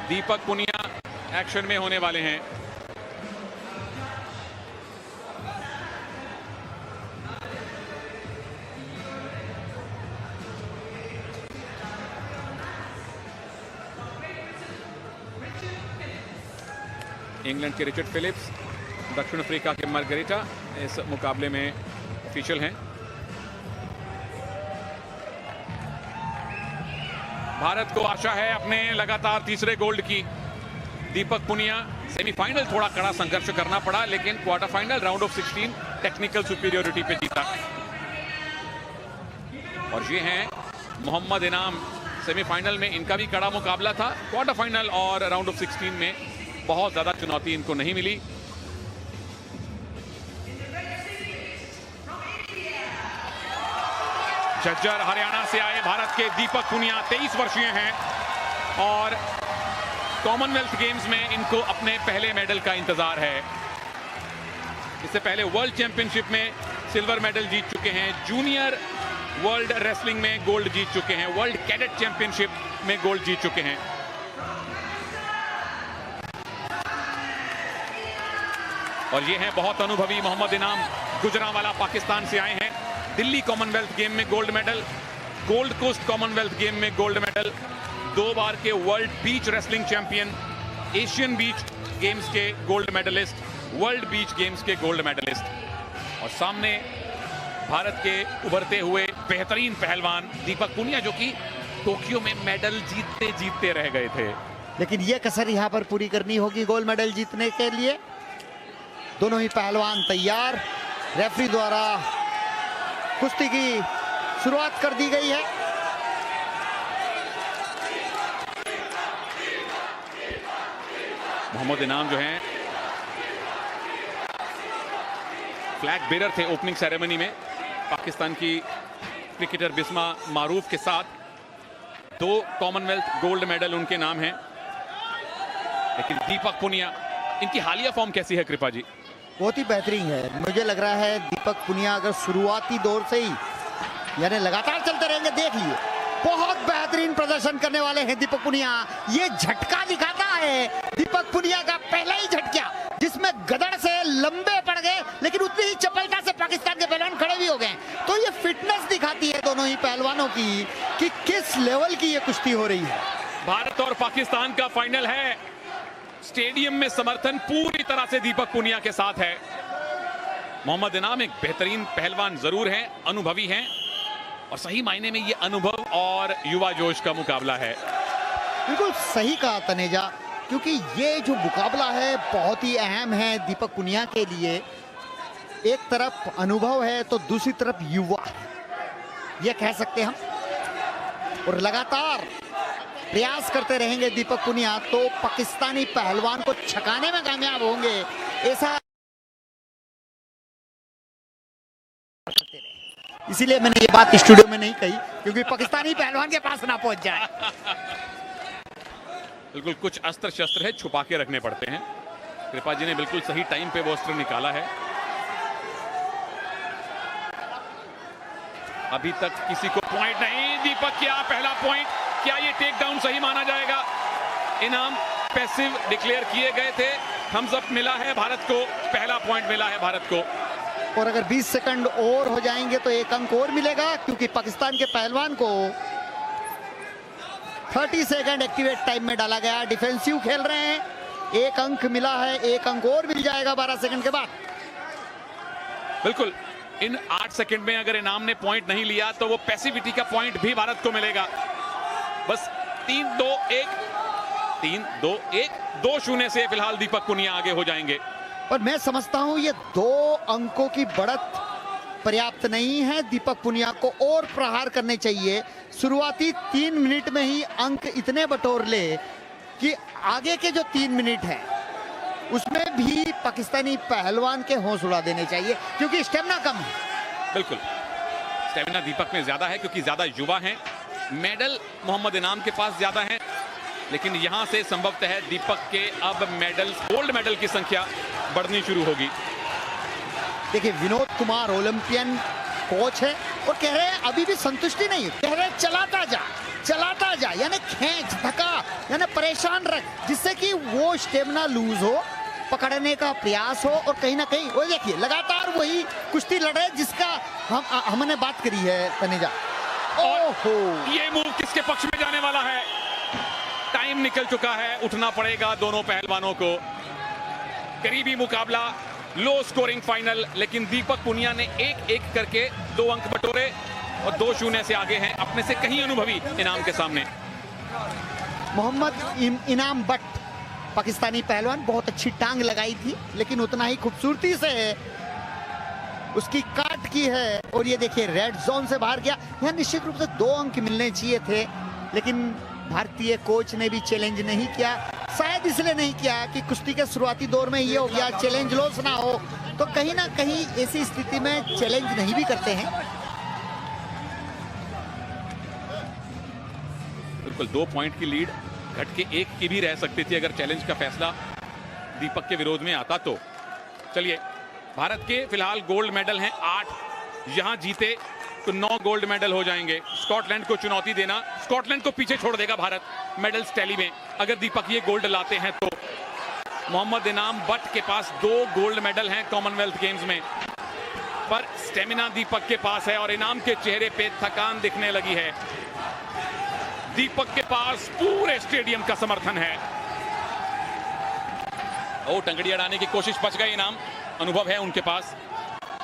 दीपक Punia action में होने वाले हैं। इंग्लैंड के रिचर्ड फिलिप्स, दक्षिण अफ्रीका के मार्गरेटा इस मुकाबले में ऑफिशियल हैं। भारत को आशा है अपने लगातार तीसरे गोल्ड की। दीपक पुनिया सेमीफाइनल थोड़ा कड़ा संघर्ष करना पड़ा, लेकिन quarter final round of 16 technical superiority पे जीता। और ये हैं मोहम्मद इनाम। सेमीफाइनल में इनका भी कड़ा मुकाबला था। क्वार्टर फाइनल और राउंड ऑफ 16 में बहुत ज्यादा चुनौती इनको नहीं मिली। झज्जर हरियाणा से आए भारत के दीपक पुनिया 23 वर्षीय हैं और कॉमनवेल्थ गेम्स में इनको अपने पहले मेडल का इंतजार है। इससे पहले वर्ल्ड चैंपियनशिप में सिल्वर मेडल जीत चुके हैं, जूनियर वर्ल्ड रेसलिंग में गोल्ड जीत चुके हैं, वर्ल्ड कैडेट चैंपियनशिप में गोल्ड जीत चुके हैं। और ये हैं बहुत अनुभवी मोहम्मद इनाम, गुजरांवाला पाकिस्तान से आए हैं। दिल्ली कॉमनवेल्थ गेम में gold medal, Gold Coast Commonwealth game में गोल्ड मेडल, 2 बार के world beach wrestling champion, Asian beach games के gold medalist, world beach games के गोल्ड मेडलिस्ट। और सामने भारत के उभरते हुए बेहतरीन पहलवान दीपक पुनिया, जो कि टोक्यो में मेडल जीतते जीतते रह गए थे। लेकिन यह कसर यहां पर पूरी करनी होगी गोल्ड मेडल जीतने के लिए। दोनों ही पहलवान तैयार। रेफरी द्वारा कुश्ती की शुरुआत कर दी गई है। मोहम्मद इनाम जो हैं फ्लैग बेरर थे ओपनिंग सेरेमनी में। पाकिस्तान की क्रिकेटर बिस्मा मारूफ के साथ 2 कॉमनवेल्थ गोल्ड मेडल उनके नाम हैं। लेकिन दीपक पुनिया, इनकी हालिया फॉर्म कैसी है कृपा जी? बहुत ही बेहतरीन है। मुझे लग रहा है दीपक पुनिया अगर शुरुआती दौर से ही यानी लगातार चलते रहेंगे, देख लिए बहुत बेहतरीन प्रदर्शन करने वाले हैं दीपक पुनिया। ये झटका दिखाता है दीपक पुनिया का पहला ही झटका, जिसमें गदड़ से लंबे पड़ गए, लेकिन उतनी ही चपलता से पाकिस्तान के पहलवान खड़े भी हो गए। तो ये फिटनेस दिखाती है दोनों ही पहलवानों की कि किस लेवल की ये कुश्ती हो रही है। भारत और पाकिस्तान का फाइनल है। स्टेडियम में समर्थन पूरी तरह से दीपक पुनिया के साथ है। मोहम्मद इनाम एक बेहतरीन पहलवान जरूर हैं, अनुभवी हैं, और सही मायने में ये अनुभव और युवा जोश का मुकाबला है। बिल्कुल सही कहा तनेजा, क्योंकि ये जो मुकाबला है बहुत ही अहम है दीपक पुनिया के लिए। एक तरफ अनुभव है तो दूसरी तरफ युवा है, ये कह सकते हम। और लगातार प्रयास करते रहेंगे दीपक पुनिया तो पाकिस्तानी पहलवान को छकाने में कामयाब होंगे, ऐसा इसीलिए मैंने ये बात स्टूडियो में नहीं कही, क्योंकि पाकिस्तानी पहलवान के पास ना पहुंच जाए। बिल्कुल कुछ अस्त्र शस्त्र है, छुपा के रखने पड़ते हैं। कृपा जी ने बिल्कुल सही टाइम पे वो अस्त्र निकाला है। अभी तक किसी को पॉइंट नहीं। दीपक क्या पहला पॉइंट, क्या ये टेक डाउन सही माना जाएगा? इनाम पैसिव डिक्लेयर किए गए थे, थम्स अप मिला है भारत को, पहला पॉइंट मिला है भारत को। और अगर 20 सेकंड और हो जाएंगे तो 1 अंक और मिलेगा, क्योंकि पाकिस्तान के पहलवान को 30 सेकंड एक्टिवेट टाइम में डाला गया। डिफेंसिव खेल रहे हैं, 1 अंक मिला है, 1 अंक और मिल जाएगा 12 सेकंड के बाद। बिल्कुल, इन 8 सेकंड में अगर इनाम ने पॉइंट नहीं लिया तो वो पैसिविटी का पॉइंट भी भारत को मिलेगा। बस 3-2-1 2-0 से फिलहाल दीपक पुनिया आगे हो जाएंगे। और मैं समझता हूं ये 2 अंकों की बढ़त पर्याप्त नहीं है। दीपक पुनिया को और प्रहार करने चाहिए। शुरुआती 3 मिनट में ही अंक इतने बटोर ले कि आगे के जो 3 मिनट है उसमें भी पाकिस्तानी पहलवान के होश उड़ा देने चाहिए, क्योंकि स्टेमिना कम है। बिल्कुल, स्टेमिना दीपक में ज्यादा है क्योंकि ज्यादा युवा हैं। मेडल मोहम्मद इनाम के पास ज्यादा हैं, लेकिन यहां से संभवतः दीपक के अब मेडल, गोल्ड मेडल की संख्या बढ़नी शुरू होगी। देखिए, विनोद कुमार ओलंपियन कोच है और कह रहे हैं अभी भी संतुष्टि नहीं है, कह रहे हैं चलाता जा, यानी खींच, धक्का, यानी परेशान रख, जिससे कि वो स्टेमिना लूज हो, पकड़ने का प्रयास हो, और कहीं ना कहीं वो देखिए लगातार वही कुश्ती लड़े जिसका हमने बात करी है तनेजा। ओहो, ये मूव किसके पक्ष में जाने वाला है? टाइम निकल चुका है, उठना पड़ेगा दोनों पहलवानों को। करीबी मुकाबला, लो स्कोरिंग फाइनल, लेकिन दीपक पुनिया ने एक करके 2 अंक बटोरे और 2-0 से आगे हैं, अपने से कहीं अनुभवी इनाम के सामने। मोहम्मद इनाम बट पाकिस्तानी पहलवान, बहुत अच्छी टांग लगाई थी, लेकिन उतना ही खूबसूरती से उसकी काट की है। और ये देखिए रेड जोन से बाहर गया। यहाँ निश्चित रूप से 2 अंक मिलने चाहिए थे, लेकिन भारतीय कोच ने भी चैलेंज नहीं किया। शायद इसलिए नहीं किया कि कुश्ती के शुरुआती दौर में ये हो गया चैलेंज लॉस ना हो, तो कहीं ना कहीं ऐसी स्थिति में चैलेंज नहीं भी करते हैं। बिल्कुल 2 पॉइंट की लीड घट के 1 की भी रह सकती थी अगर चैलेंज का फैसला दीपक के विरोध में आता तो। चलिए, भारत के फिलहाल गोल्ड मेडल हैं 8, यहां जीते तो 9 गोल्ड मेडल हो जाएंगे। स्कॉटलैंड को चुनौती देना, स्कॉटलैंड को पीछे छोड़ देगा भारत मेडल्स टैली में अगर दीपक ये गोल्ड लाते हैं तो। मोहम्मद इनाम बट के पास 2 गोल्ड मेडल हैं कॉमनवेल्थ गेम्स में, पर स्टेमिना दीपक के पास है और इनाम के चेहरे पे थकान दिखने लगी है। दीपक के पास पूरे स्टेडियम का समर्थन है। ओ, टंगड़ी अड़ाने की कोशिश, बच गए इनाम, अनुभव है उनके पास।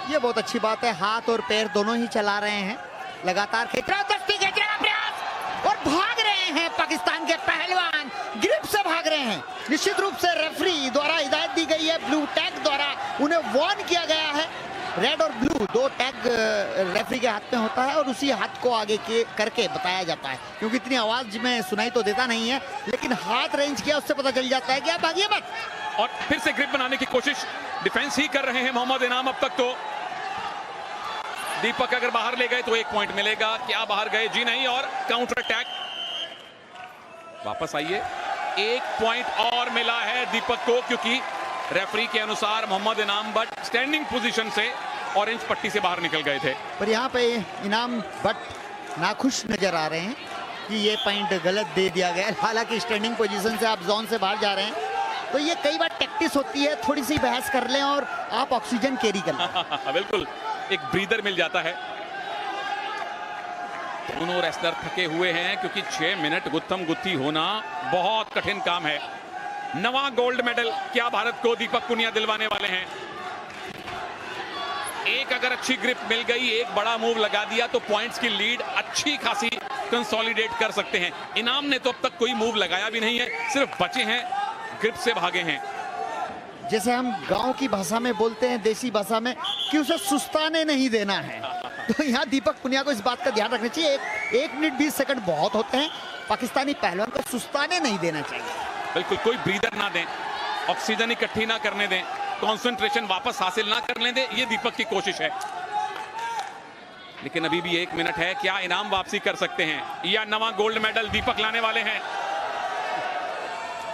ये बहुत अच्छी बात है, हाथ और पैर दोनों ही चला रहे हैं, लगातार खींचने का प्रयास, और भाग रहे हैं पाकिस्तान के पहलवान, ग्रिप से भाग रहे हैं। निश्चित रूप से रेफरी द्वारा हिदायत दी गई है, ब्लू टैग द्वारा उन्हें वार्न किया गया है। रेड और ब्लू 2 टैग रेफरी के हाथ में होता है और उसी हाथ को आगे करके बताया जाता है, क्योंकि इतनी आवाज में सुनाई तो देता नहीं है, लेकिन हाथ रेंज किया उससे पता चल जाता है कि आप भागिए मत। और फिर से ग्रिप बनाने की कोशिश, डिफेंस ही कर रहे हैं मोहम्मद इनाम अब तक तो। दीपक अगर बाहर ले गए तो 1 पॉइंट मिलेगा, क्या बाहर गए? जी नहीं, और काउंटर अटैक। वापस आइए, 1 पॉइट और मिला है दीपक को, क्योंकि रेफरी के अनुसार मोहम्मद इनाम बट स्टैंडिंग पोजीशन से ऑरेंज पट्टी से बाहर निकल गए थे। पर यहाँ पे इनाम बट नाखुश नजर आ रहे हैं कि ये पॉइंट गलत दे दिया गया। हालांकि स्टैंडिंग पोजीशन से आप जोन से बाहर जा रहे हैं, तो ये कई बार टैक्टिस होती है, थोड़ी सी बहस कर लें और आप ऑक्सीजन कैरी कर लें। बिल्कुल, एक ब्रीदर मिल जाता है। दोनों रेसलर थके हुए हैं, क्योंकि 6 मिनट गुत्थम गुत्थी होना बहुत कठिन काम है। 9वां गोल्ड मेडल क्या भारत को दीपक पुनिया दिलवाने वाले हैं? एक अगर अच्छी ग्रिप मिल गई, एक बड़ा मूव लगा दिया, तो पॉइंट्स की लीड अच्छी खासी कंसोलिडेट कर सकते हैं। इनाम ने तो अब तक कोई मूव लगाया भी नहीं है, सिर्फ बचे हैं, ग्रिप से भागे हैं। जैसे हम गांव की भाषा में बोलते हैं, देसी भाषा में, कि उसे सुस्ताने नहीं देना है। तो यहाँ दीपक पुनिया को इस बात का ध्यान रखना चाहिए। 1 मिनट 20 सेकंड बहुत होते हैं, पाकिस्तानी पहलवान को सुस्ताने नहीं देना चाहिए। बिल्कुल, कोई ब्रीदर ना दें, ऑक्सीजन इकट्ठी ना करने दें, कंसंट्रेशन वापस हासिल ना करने दें, ये दीपक की कोशिश है। लेकिन अभी भी 1 मिनट है, क्या इनाम वापसी कर सकते हैं या 9वां गोल्ड मेडल दीपक लाने वाले हैं?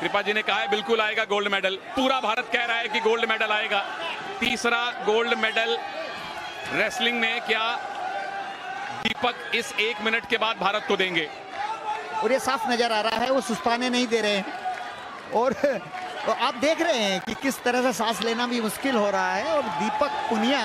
कृपा जी ने कहा है बिल्कुल आएगा गोल्ड मेडल, पूरा भारत कह रहा है कि गोल्ड मेडल आएगा। 3रा गोल्ड मेडल रेसलिंग में क्या दीपक इस 1 मिनट के बाद भारत को देंगे? और ये साफ नजर आ रहा है वो सुस्ताने नहीं दे रहे हैं, और तो आप देख रहे हैं कि किस तरह से सांस लेना भी मुश्किल हो रहा है। और दीपक पुनिया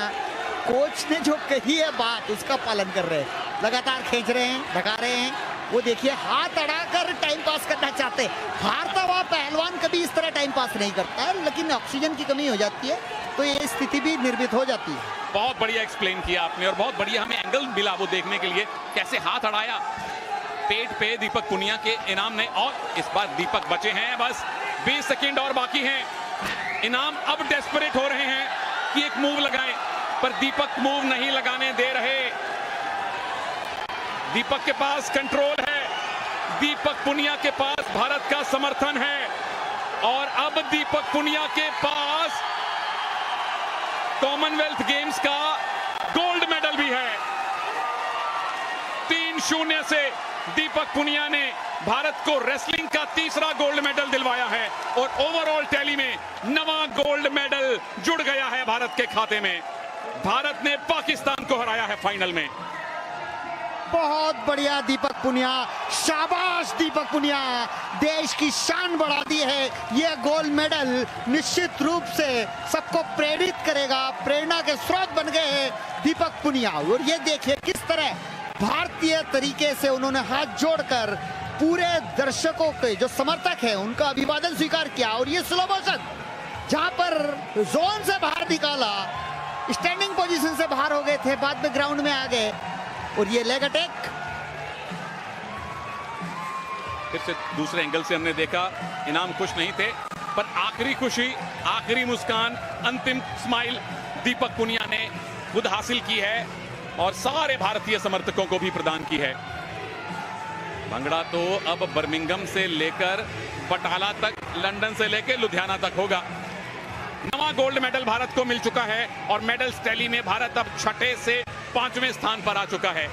कोच ने जो कही है बात, उसका पालन कर रहे हैं, लगातार खींच रहे हैं, धका रहे हैं। वो देखिए हाथ अड़ाकर टाइम पास करना चाहते हैं। हारता हुआ पहलवान कभी इस तरह टाइम पास नहीं करता है, लेकिन ऑक्सीजन की कमी हो जाती है तो ये स्थिति भी निर्मित हो जाती है। बहुत बढ़िया एक्सप्लेन किया आपने, और बहुत बढ़िया हमें एंगल मिला वो देखने के लिए, कैसे हाथ अड़ाया पेट पे दीपक पुनिया के इनाम ने। और इस बार दीपक बचे हैं, बस 20 सेकंड और बाकी हैं। इनाम अब डेस्परेट हो रहे हैं कि एक मूव लगाएं, पर दीपक मूव नहीं लगाने दे रहे। दीपक के पास कंट्रोल है, दीपक पुनिया के पास भारत का समर्थन है, और अब दीपक पुनिया के पास कॉमनवेल्थ गेम्स का गोल्ड मेडल भी है। 3-0 से दीपक पुनिया ने भारत को रेसलिंग का 3रा गोल्ड मेडल दिलवाया है, और ओवरऑल टैली में 9वां गोल्ड मेडल जुड़ गया है भारत के खाते में। भारत ने पाकिस्तान को हराया है फाइनल में। बहुत बढ़िया दीपक पुनिया, शाबाश दीपक पुनिया, देश की शान बढ़ा दी है। यह गोल्ड मेडल निश्चित रूप से सबको प्रेरित करेगा, प्रेरणा के स्रोत बन गए हैं दीपक पुनिया। और ये देखिए किस तरह भारतीय तरीके से उन्होंने हाथ जोड़कर पूरे दर्शकों के जो समर्थक हैं उनका अभिवादन स्वीकार किया। और ये स्लो मोशन जहां पर जोन से बाहर निकाला, स्टैंडिंग पोजीशन से बाहर हो गए थे, बाद में ग्राउंड में आ गए। और ये लेग अटैक फिर से दूसरे एंगल से हमने देखा, इनाम खुश नहीं थे, पर आखिरी खुशी, आखिरी मुस्कान, अंतिम स्माइल दीपक पुनिया ने खुद हासिल की है और सारे भारतीय समर्थकों को भी प्रदान की है। भंगड़ा तो अब बर्मिंघम से लेकर बटाला तक, लंदन से लेकर लुधियाना तक होगा। नवा गोल्ड मेडल भारत को मिल चुका है और मेडल टैली में भारत अब 6 से 5वें स्थान पर आ चुका है।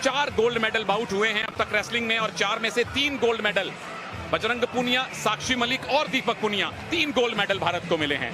4 गोल्ड मेडल बाउट हुए हैं अब तक रेसलिंग में और 4 में से 3 गोल्ड मेडल बजरंग पुनिया, साक्षी मलिक और दीपक पुनिया, 3 गोल्ड मेडल भारत को मिले हैं।